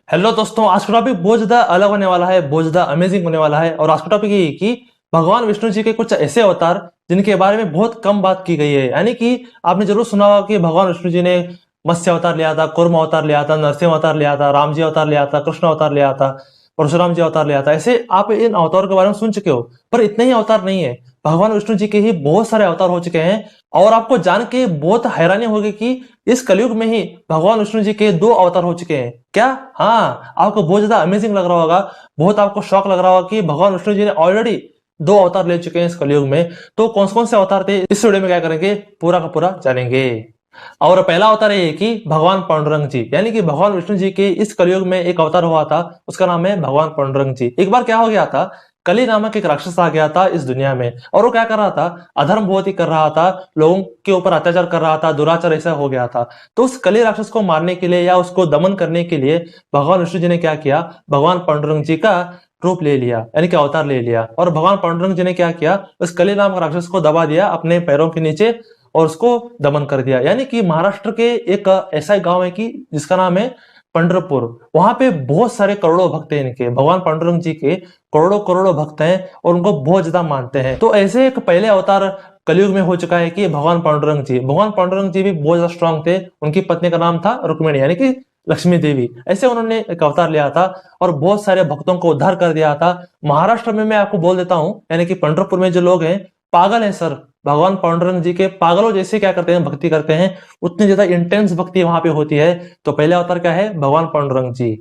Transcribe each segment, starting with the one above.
Hello दोस्तों, आज का टॉपिक बहुत ज्यादा अलग होने वाला है, बहुत ज्यादा अमेजिंग होने वाला है। और आज का टॉपिक ये है कि भगवान विष्णु जी के कुछ ऐसे अवतार जिनके बारे में बहुत कम बात की गई है। यानी कि आपने जरूर सुना होगा कि भगवान विष्णु जी ने मत्स्य अवतार लिया था, कूर्म अवतार लिया था, नरसिंह अवतार लिया था, राम जी अवतार लिया था, कृष्ण अवतार लिया था, परशुराम जी अवतार लिया था। ऐसे आप इन अवतारों के बारे में सुन चुके हो, पर इतने ही अवतार नहीं है। भगवान विष्णु जी के ही बहुत सारे अवतार हो चुके हैं। और आपको जान के बहुत हैरानी होगी कि इस कलयुग में ही भगवान विष्णु जी के 2 अवतार हो चुके हैं। क्या? हाँ, आपको बहुत ज्यादा अमेजिंग लग रहा होगा, बहुत आपको शौक लग रहा होगा कि भगवान विष्णु जी ने ऑलरेडी 2 अवतार ले चुके हैं इस कलयुग में। तो कौन कौन से अवतार थे, इस वीडियो में क्या करेंगे, पूरा का पूरा जानेंगे। और पहला अवतार ये है कि भगवान पांडुरंग जी, यानी कि भगवान विष्णु जी के इस कलयुग में एक अवतार हुआ था, उसका नाम है भगवान पांडुरंग जी। एक बार क्या हो गया था, कली नामक एक राक्षस आ गया था इस दुनिया में, और वो क्या कर रहा था, अधर्म बहुत ही कर रहा था, लोगों के ऊपर अत्याचार कर रहा था, दुराचार ऐसा हो गया था। तो उस कली राक्षस को मारने के लिए या उसको दमन करने के लिए भगवान विष्णु जी ने क्या किया, भगवान पांडुरंग जी का रूप ले लिया, यानी कि अवतार ले लिया। और भगवान पांडुरंग जी ने क्या किया, उस कली नामक राक्षस को दबा दिया अपने पैरों के नीचे और उसको दमन कर दिया। यानी कि महाराष्ट्र के एक ऐसा गांव है कि जिसका नाम है पंढरपुर। वहां पे बहुत सारे करोड़ों भक्त हैं, इनके भगवान पांडुरंग जी के करोड़ों करोड़ों भक्त हैं और उनको बहुत ज्यादा मानते हैं। तो ऐसे एक पहले अवतार कलयुग में हो चुका है कि भगवान पांडुरंग जी। भगवान पांडुरंग जी भी बहुत ज्यादा स्ट्रांग थे। उनकी पत्नी का नाम था रुक्मिणी, यानी कि लक्ष्मी देवी। ऐसे उन्होंने एक अवतार लिया था और बहुत सारे भक्तों को उद्धार कर दिया था। महाराष्ट्र में मैं आपको बोल देता हूं, यानी कि पंढरपुर में जो लोग हैं पागल हैं सर, भगवान पांडुरंग जी के पागलों जैसे क्या करते हैं, भक्ति करते हैं। उतनी ज्यादा इंटेंस भक्ति वहां पे होती है। तो पहले अवतार क्या है, भगवान पांडुरंग जी।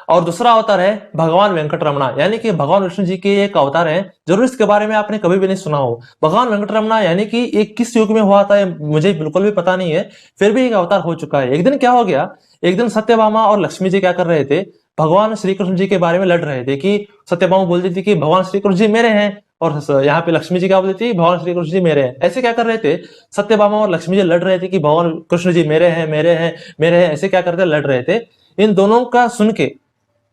और दूसरा अवतार है भगवान वेंकटरमणा, यानी कि भगवान विष्णु जी के एक अवतार है। जरूर इसके बारे में आपने कभी भी नहीं सुना हो। भगवान वेंकटरमणा यानी कि एक किस युग में हुआ था मुझे बिल्कुल भी पता नहीं है, फिर भी एक अवतार हो चुका है। एक दिन क्या हो गया, एक दिन सत्यभामा और लक्ष्मी जी क्या कर रहे थे, भगवान श्री कृष्ण जी के बारे में लड़ रहे थे कि सत्यभामा बोलती थी कि भगवान श्री कृष्ण जी मेरे हैं, और यहाँ पे लक्ष्मी जी क्या बोलती थी, भगवान श्री कृष्ण जी मेरे हैं। ऐसे क्या कर रहे थे, सत्यभामा और लक्ष्मी जी लड़ रहे थे कि भगवान कृष्ण जी मेरे हैं, मेरे हैं, मेरे हैं। ऐसे क्या करते, लड़ रहे थे। इन दोनों का सुन के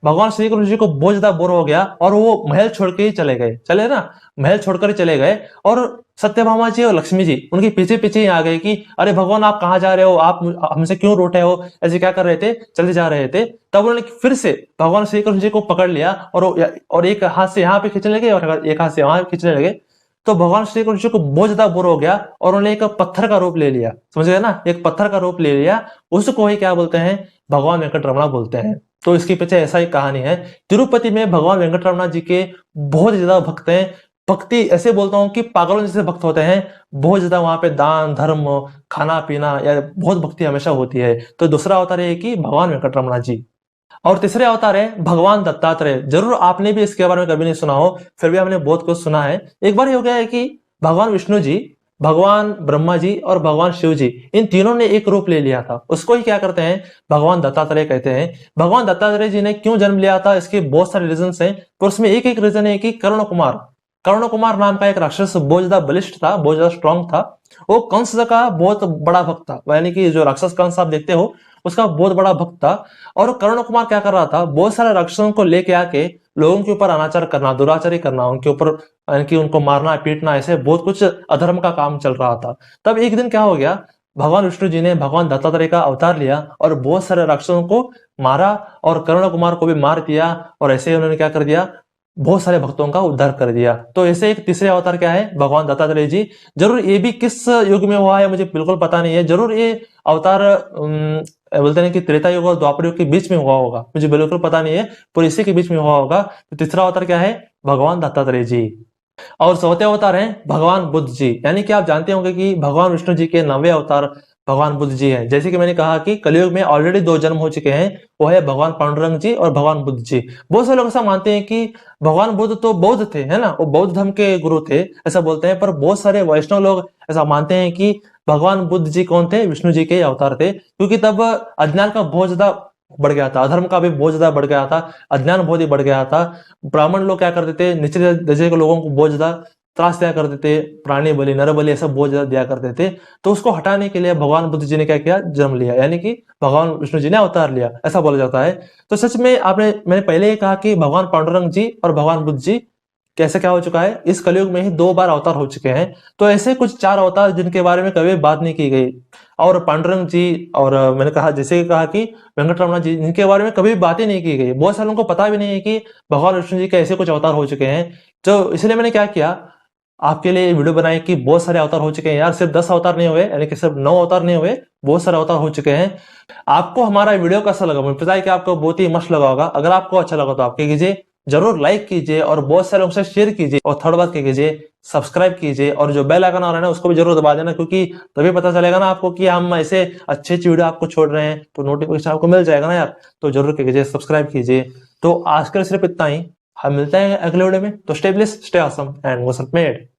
भगवान श्री कृष्ण जी को बहुत ज्यादा बोर हो गया और वो महल छोड़ के ही चले गए, चले ना, महल छोड़कर ही चले गए। और सत्यभामा जी और लक्ष्मी जी उनके पीछे पीछे ही आ गए कि अरे भगवान आप कहाँ जा रहे हो, आप हमसे क्यों रूठे हो, ऐसे क्या कर रहे थे, चले जा रहे थे। तब उन्होंने फिर से भगवान श्री कृष्ण जी को पकड़ लिया और एक हाथ से यहाँ पे खींचने लगे और एक हाथ से वहां खींचने लगे। तो भगवान श्री कृष्ण जी को बहुत ज्यादा बोर हो गया और उन्होंने एक पत्थर का रूप ले लिया, समझ गए ना, एक पत्थर का रूप ले लिया। उसको ही क्या बोलते हैं, भगवान वेंकटरमणा बोलते हैं। तो इसके पीछे ऐसा ही कहानी है। तिरुपति में भगवान वेंकटरमणा जी के बहुत ज्यादा भक्त हैं। भक्ति ऐसे बोलता हूँ कि पागलों जैसे भक्त होते हैं। बहुत ज्यादा वहां पे दान धर्म खाना पीना या बहुत भक्ति हमेशा होती है। तो दूसरा अवतार है कि भगवान वेंकटरमणा जी। और तीसरे अवतार है भगवान दत्तात्रेय। जरूर आपने भी इसके बारे में कभी नहीं सुना हो, फिर भी हमने बहुत कुछ सुना है। एक बार ये हो गया है कि भगवान विष्णु जी, भगवान ब्रह्मा जी और भगवान शिव जी, इन तीनों ने एक रूप ले लिया था। उसको ही क्या करते हैं, भगवान दत्तात्रेय कहते हैं। भगवान दत्तात्रेय जी ने क्यों जन्म लिया था, इसके बहुत सारे रीजन हैं, पर उसमें एक एक रीजन है कि कर्ण कुमार, कर्ण कुमार नाम का एक राक्षस बहुत ज्यादा बलिष्ठ था, बहुत ज्यादा स्ट्रांग था। वो कंस का बहुत बड़ा भक्त था, यानी कि जो राक्षस कंस आप देखते हो उसका बहुत बड़ा भक्त था। और कर्ण कुमार क्या कर रहा था, बहुत सारे राक्षसों को लेके आके लोगों के ऊपर अनाचार करना, दुराचारी करना, उनके ऊपर यानी कि उनको मारना पीटना, ऐसे बहुत कुछ अधर्म का काम चल रहा था। तब एक दिन क्या हो गया, भगवान विष्णु जी ने भगवान दत्तात्रेय का अवतार लिया और बहुत सारे राक्षसों को मारा और कर्ण कुमार को भी मार दिया। और ऐसे ही उन्होंने क्या कर दिया, बहुत सारे भक्तों का उद्धार कर दिया। तो ऐसे एक तीसरे अवतार क्या है, भगवान दत्तात्रेय जी। जरूर ये भी किस युग में हुआ है मुझे बिल्कुल पता नहीं है। जरूर ये अवतार बोलते हैं कि त्रेता युग और द्वापर युग के बीच में हुआ होगा, मुझे बिल्कुल पता नहीं है, पर इसी के बीच में हुआ होगा। तो तीसरा अवतार क्या है, भगवान दत्तात्रेय जी। और चौथे अवतार हैं भगवान बुद्ध जी। यानी कि आप जानते होंगे कि भगवान विष्णु जी के 9वें अवतार भगवान बुद्ध जी हैं। जैसे कि मैंने कहा कि कलयुग में ऑलरेडी 2 जन्म हो चुके हैं, वो है भगवान पांडुरंग जी और भगवान बुद्ध जी। बहुत सारे लोग ऐसा मानते हैं कि भगवान बुद्ध तो बौद्ध थे, है ना, वो बौद्ध धर्म के गुरु थे, ऐसा बोलते हैं। पर बहुत सारे वैष्णव लोग ऐसा मानते हैं कि भगवान बुद्ध जी कौन थे, विष्णु जी के अवतार थे। क्योंकि तब अज्ञान का बहुत ज्यादा बढ़ गया था, अधर्म का भी बहुत ज्यादा बढ़ गया था, अज्ञान बहुत ही बढ़ गया था। ब्राह्मण लोग क्या करते थे, निचले दर्जे के लोगों को बहुत ज्यादा त्रास दिया करते थे, प्राणी बलि नर बलि ऐसा बहुत ज्यादा दिया करते थे। तो उसको हटाने के लिए भगवान बुद्ध जी ने क्या किया, जन्म लिया, यानी कि भगवान विष्णु जी ने अवतार लिया, ऐसा बोला जाता है। तो सच में मैंने पहले ही कहा कि भगवान पांडुरंग जी और भगवान बुद्ध जी कैसे क्या हो चुका है, इस कलयुग में ही 2 बार अवतार हो चुके हैं। तो ऐसे कुछ 4 अवतार जिनके बारे में कभी बात नहीं की गई, और पांडुरंग जी, और मैंने कहा जैसे कि कहा कि वेंकटरमण जी, इनके बारे में कभी बात ही नहीं की गई। बहुत सारे लोगों को पता भी नहीं है कि भगवान विष्णु जी के ऐसे कुछ अवतार हो चुके हैं। तो इसलिए मैंने क्या किया, आपके लिए वीडियो बनाई कि बहुत सारे अवतार हो चुके हैं यार, सिर्फ 10 अवतार नहीं हुए, यानी कि सिर्फ 9 अवतार नहीं हुए, बहुत सारे अवतार हो चुके हैं। आपको हमारा वीडियो कैसा लगा, मुझे पता है कि आपको बहुत ही मस्त लगा होगा। अगर आपको अच्छा लगा तो आप क्या कीजिए, जरूर लाइक कीजिए और बहुत सारे लोगों से शेयर कीजिए, और थर्ड बात क्या कीजिए, सब्सक्राइब कीजिए, और जो बेल आइकन आ रहा है ना उसको भी जरूर दबा देना, क्योंकि तभी पता चलेगा ना आपको कि हम ऐसे अच्छे अच्छी वीडियो आपको छोड़ रहे हैं, तो नोटिफिकेशन आपको मिल जाएगा ना यार। तो जरूर क्या कीजिए, सब्सक्राइब कीजिए। तो आज के लिए सिर्फ इतना ही, हम मिलते हैं अगले वीडियो में। तो stay blessed, stay awesome and go Salt made.